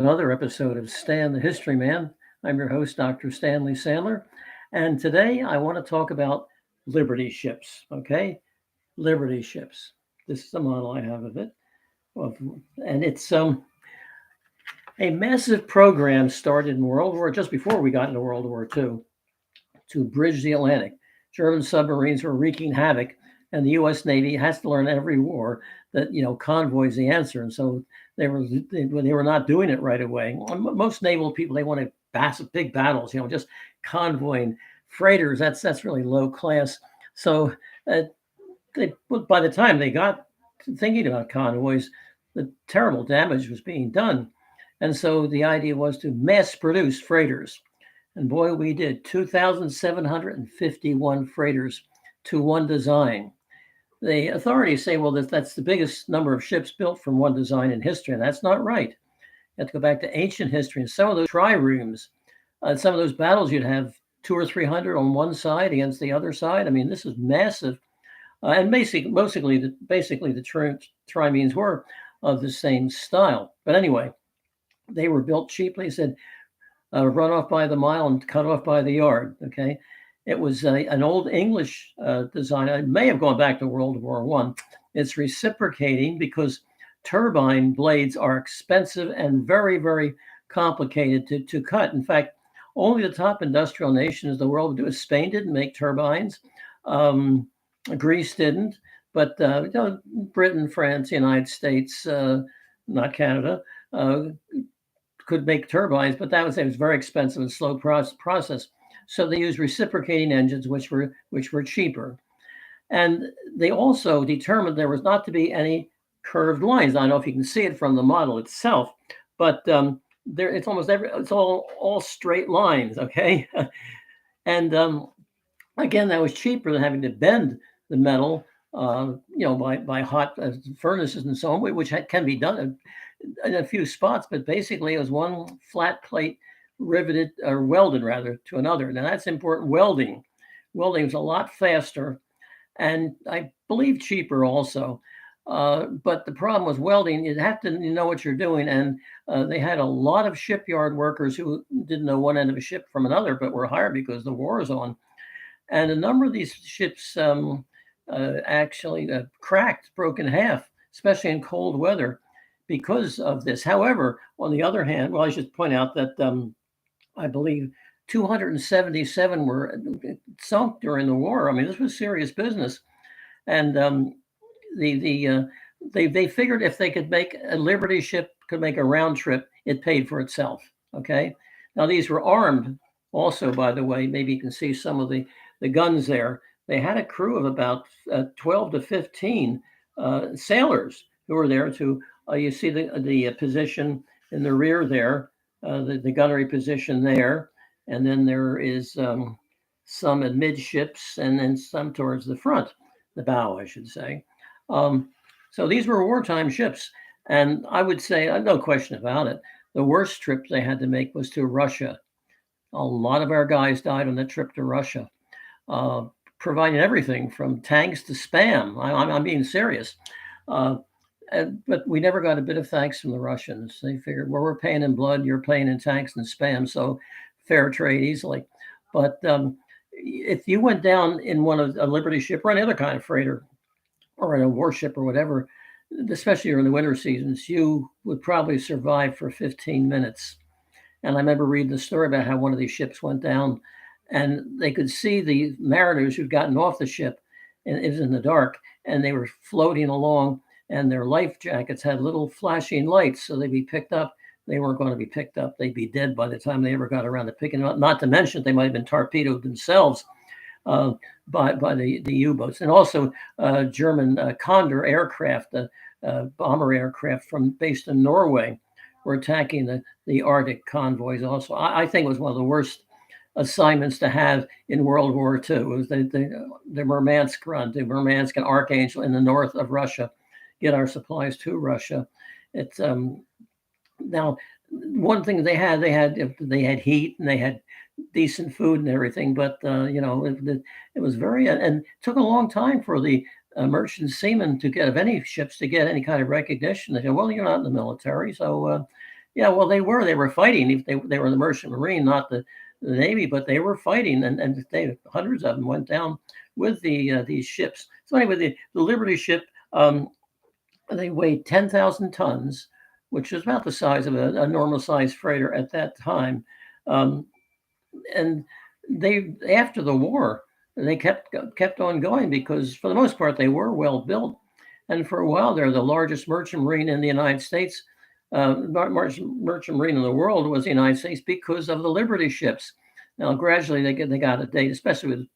another episode of Stan the History Man. I'm your host, Dr. Stanley Sandler, and today I want to talk about Liberty ships. Okay, Liberty ships. This is the model I have of it, of, and it's a massive program started in World War just before we got into World War II to bridge the Atlantic. German submarines were wreaking havoc, and the U.S. Navy has to learn every war that convoy is the answer. And so they were not doing it right away. Most naval people, they want to big battles, just convoying freighters. That's really low class. So uh, by the time they got thinking about convoys, the terrible damage was being done. And so the idea was to mass produce freighters. And boy, we did 2,751 freighters to one design. The authorities say, well, that's the biggest number of ships built from one design in history, and that's not right. You have to go back to ancient history. And some of those triremes, some of those battles, you'd have two or 300 on one side against the other side. I mean, this is massive. And basically, the triremes were of the same style. But anyway, they were built cheaply. They said, run off by the mile and cut off by the yard. Okay, it was an old English design. It may have gone back to World War One. It's reciprocating because turbine blades are expensive and very, very complicated to cut. In fact, only the top industrial nations of the world do it. Spain didn't make turbines. Um, Greece didn't, but Britain, France, United States, not Canada, could make turbines, but it was very expensive and slow process. So they used reciprocating engines, which were cheaper, and they also determined there was not to be any curved lines. I don't know if you can see it from the model itself, but it's all straight lines. Okay, and again, that was cheaper than having to bend the metal, by hot furnaces and so on, which can be done in a few spots, but basically it was one flat plate riveted or welded rather to another. Now that's important. Welding is a lot faster and I believe cheaper also. But the problem was welding, you have to know what you're doing. And they had a lot of shipyard workers who didn't know one end of a ship from another, but were hired because the war is on. And a number of these ships actually cracked, broke in half, especially in cold weather because of this. However, on the other hand, well, I should point out that I believe 277 were sunk during the war. I mean, this was serious business, and they figured if they could make a Liberty ship could make a round trip, it paid for itself. Okay, now these were armed also, by the way. Maybe you can see some of the guns there. They had a crew of about 12 to 15 sailors who were there to. You see the position in the rear there, the gunnery position there, and then there is some amidships, and then some towards the front, the bow, I should say. Um, so these were wartime ships, and I would say, no question about it, the worst trip they had to make was to Russia. A lot of our guys died on the trip to Russia, uh, providing everything from tanks to spam. I'm being serious. Uh, but we never got a bit of thanks from the Russians. They figured, well, we're paying in blood, you're paying in tanks and spam, so fair trade easily. But if you went down in one of a Liberty ship or any other kind of freighter or in a warship or whatever, especially during the winter seasons, you would probably survive for 15 minutes. And I remember reading the story about how one of these ships went down and they could see the mariners who'd gotten off the ship, and it was in the dark, and they were floating along, and their life jackets had little flashing lights, so they'd be picked up. They weren't going to be picked up. They'd be dead by the time they ever got around to picking them up. Not to mention they might have been torpedoed themselves uh, by the U-boats. And also German Condor aircraft, bomber aircraft based in Norway, were attacking the Arctic convoys also. I think it was one of the worst assignments to have in World War II. It was the Murmansk run, the Murmansk and Archangel in the north of Russia, get our supplies to Russia. It's now one thing they had heat and they had decent food and everything, but it was very and it took a long time for the merchant seamen to get of any ships to get any kind of recognition. They said, well, you're not in the military, so Yeah, well, they were. They were fighting. They were the Merchant Marine, not the Navy, but they were fighting, and hundreds of them went down with these ships. So anyway, the Liberty ship, they weighed 10,000 tons, which is about the size of a normal size freighter at that time. Um, and they, after the war, they kept on going because for the most part they were well built, and for a while they're the largest merchant marine in the United States. Merchant marine in the world was the United States because of the Liberty ships. Now gradually they got out of date, especially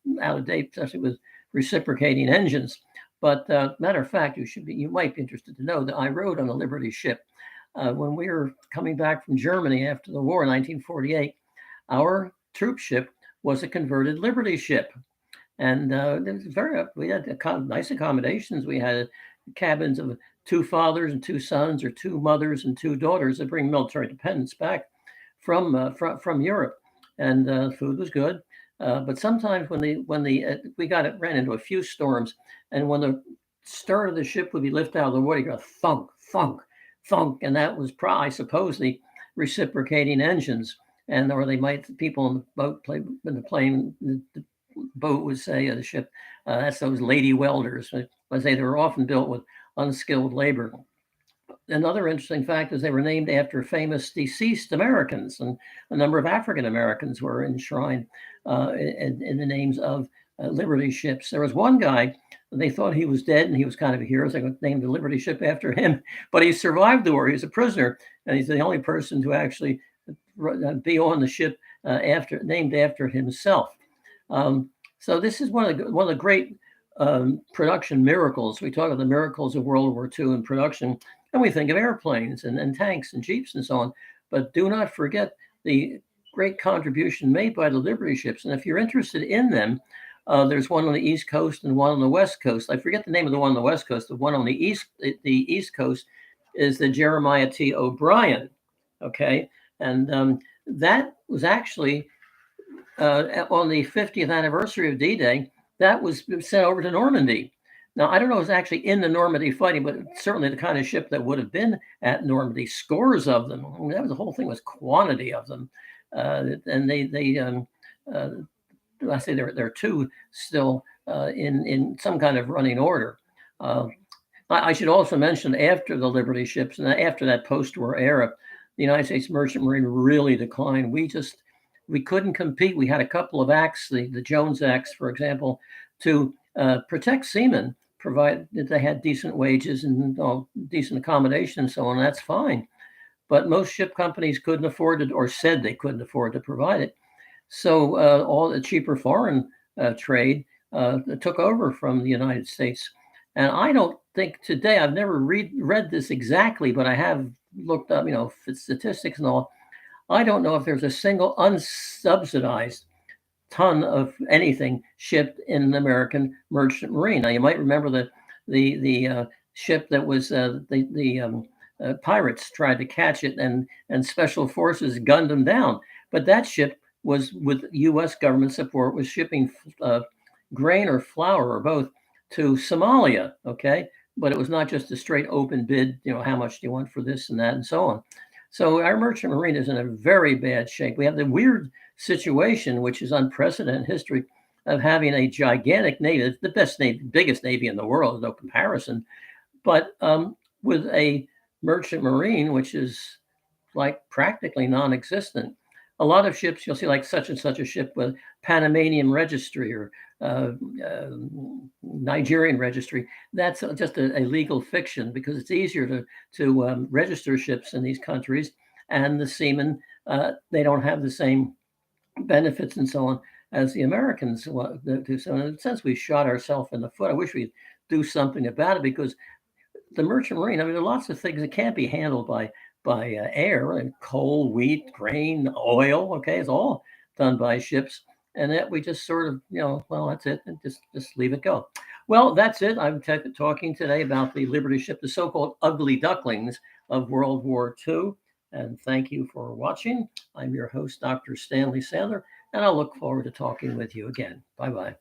with reciprocating engines. But matter of fact, you might be interested to know that I rode on the Liberty ship when we were coming back from Germany after the war in 1948. Our troop ship was a converted Liberty ship, and it was we had nice accommodations. We had cabins of two fathers and two sons, or two mothers and two daughters, to bring military dependents back from Europe, and food was good. But sometimes we ran into a few storms, and when the stern of the ship would be lifted out of the water, you go thunk, thunk, thunk, and that was I suppose the reciprocating engines, and or they might people in the boat in the plane. The boat would say, the ship, that's those lady welders. I say they were often built with unskilled labor. Another interesting fact is they were named after famous deceased Americans, and a number of African Americans were enshrined in the names of Liberty ships. There was one guy, they thought he was dead, and he was kind of a hero, so they named the Liberty ship after him, but he survived the war. He was a prisoner, and he's the only person to actually be on the ship named after himself. So this is one of the great production miracles. We talk of the miracles of World War II in production, and we think of airplanes and tanks and jeeps and so on. But do not forget the great contribution made by the Liberty ships. And if you're interested in them, there's one on the East Coast and one on the West Coast. I forget the name of the one on the West Coast. The one on the East Coast is the Jeremiah T. O'Brien. Okay, and that was actually on the 50th anniversary of D-Day. That was sent over to Normandy. Now, I don't know if it was actually in the Normandy fighting, but certainly the kind of ship that would have been at Normandy, scores of them. I mean, that was the whole thing, was quantity of them. And I say there are two still in some kind of running order. I should also mention, after the Liberty ships and after that post-war era, the United States Merchant Marine really declined. We couldn't compete. We had a couple of acts, the Jones Acts, for example, to protect seamen, provide that they had decent wages and decent accommodation and so on. That's fine. But most ship companies couldn't afford it, or said they couldn't afford to provide it. So all the cheaper foreign trade took over from the United States. And I don't think today, I've never read this exactly, but I have looked up, statistics and all. I don't know if there's a single unsubsidized ton of anything shipped in the American Merchant Marine. Now, you might remember the ship that was the pirates tried to catch it, and special forces gunned them down. But that ship was, with U.S. government support, was shipping grain or flour or both to Somalia. Okay, but it was not just a straight open bid. How much do you want for this and that and so on. So our Merchant Marine is in a very bad shape. We have the weird situation, which is unprecedented history, of having a gigantic navy, it's the best navy, biggest navy in the world, no comparison, but with a Merchant Marine, which is like practically non-existent. A lot of ships, you'll see like such and such a ship with Panamanian registry or Nigerian registry. That's just a legal fiction, because it's easier to register ships in these countries, and the seamen, they don't have the same benefits and so on as the Americans do. So in a sense, we shot ourselves in the foot. I wish we'd do something about it, because the Merchant Marine, I mean, there are lots of things that can't be handled by air, and coal, wheat, grain, oil. Okay, it's all done by ships, and that we just sort of, well, that's it, and just leave it go. Well, that's it. I'm talking today about the Liberty ship, the so-called ugly ducklings of World War II. And thank you for watching. I'm your host, Dr. Stanley Sandler, and I'll look forward to talking with you again. Bye-bye.